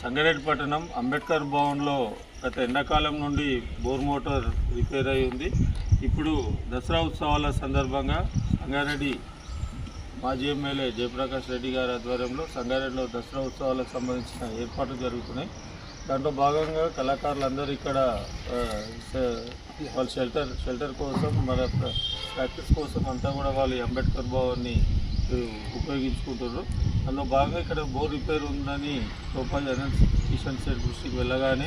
సంగారెడ్డి పట్టణం అంబేద్కర్ భవన్లో గత ఎండాకాలం నుండి బోర్ మోటార్ రిపేర్ అయి ఉంది. ఇప్పుడు దసరా ఉత్సవాల సందర్భంగా సంగారెడ్డి మాజీ ఎమ్మెల్యే జయప్రకాష్ రెడ్డి గారి ఆధ్వర్యంలో సంగారెడ్డిలో దసరా ఉత్సవాలకు సంబంధించిన ఏర్పాట్లు జరుగుతున్నాయి. దాంట్లో భాగంగా కళాకారులందరూ ఇక్కడ వాళ్ళ షెల్టర్ కోసం మన ప్రాక్టీస్ కోసం అంతా కూడా వాళ్ళు అంబేద్కర్ భవన్ని ఉపయోగించుకుంటున్నారు. అందులో భాగంగా ఇక్కడ బోర్ రిపేర్ ఉందని సోపాజ్ కిషన్ శెట్టి దృష్టికి వెళ్ళగానే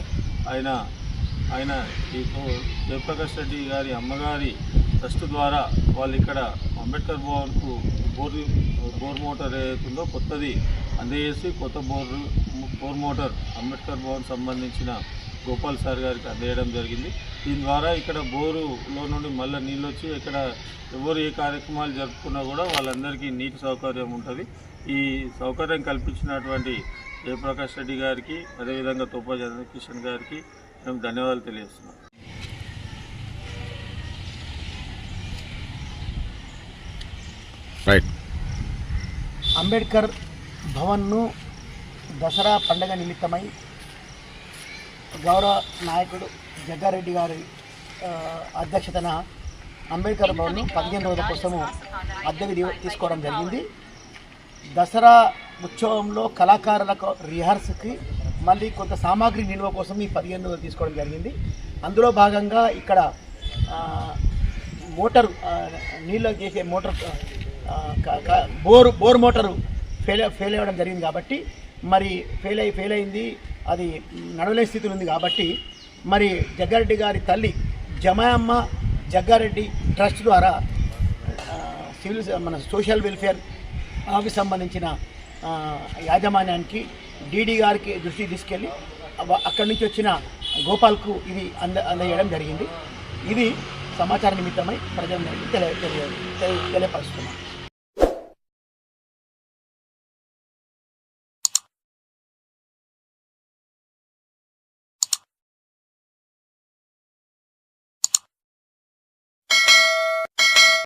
ఆయన జయప్రకాష్ రెడ్డి గారి అమ్మగారి ట్రస్ట్ ద్వారా వాళ్ళు ఇక్కడ అంబేద్కర్ భవన్కు బోర్ మోటార్ ఏదైతుందో కొత్తది అందజేసి కొత్త బోర్ మోటార్ అంబేద్కర్ భవన్ సంబంధించిన గోపాల్ సార్ గారికి అందజేయడం జరిగింది. దీని ద్వారా ఇక్కడ బోరులో నుండి మళ్ళీ నీళ్ళు వచ్చి ఇక్కడ ఎవరు ఏ కార్యక్రమాలు జరుపుకున్నా కూడా వాళ్ళందరికీ నీటి సౌకర్యం ఉంటుంది. ఈ సౌకర్యం కల్పించినటువంటి జయప్రకాష్ రెడ్డి గారికి అదేవిధంగా తోపాజ్ కిషన్ గారికి మేము ధన్యవాదాలు తెలియజేస్తున్నాం. అంబేద్కర్ భవన్ను దసరా పండుగ నిమిత్తమై గౌరవ నాయకుడు జగ్గారెడ్డి గారి అధ్యక్షతన అంబేద్కర్ భవన్ను 15 రోజుల కోసము అద్దెకి తీసుకోవడం జరిగింది. దసరా ఉత్సవంలో కళాకారులకు రిహార్సల్కి మళ్ళీ కొంత సామాగ్రి నిల్వ కోసం ఈ 15 రోజులు తీసుకోవడం జరిగింది. అందులో భాగంగా ఇక్కడ మోటారు నీళ్ళు చేసే మోటార్ బోర్ మోటారు ఫెయిల్ అవ్వడం జరిగింది కాబట్టి మరి ఫెయిల్ అయింది, అది నడవలే స్థితిలో ఉంది కాబట్టి మరి జగ్గారెడ్డి గారి తల్లి జమాయమ్మ జగ్గారెడ్డి ట్రస్ట్ ద్వారా మన సోషల్ వెల్ఫేర్ ఆఫీస్ సంబంధించిన యాజమాన్యానికి డీడీ గారికి దృష్టికి తీసుకెళ్ళి అక్కడి నుంచి వచ్చిన గోపాల్కు ఇది అందజేయడం జరిగింది. ఇది సమాచార నిమిత్తమై ప్రజలకు తెలియపరుస్తున్నాం.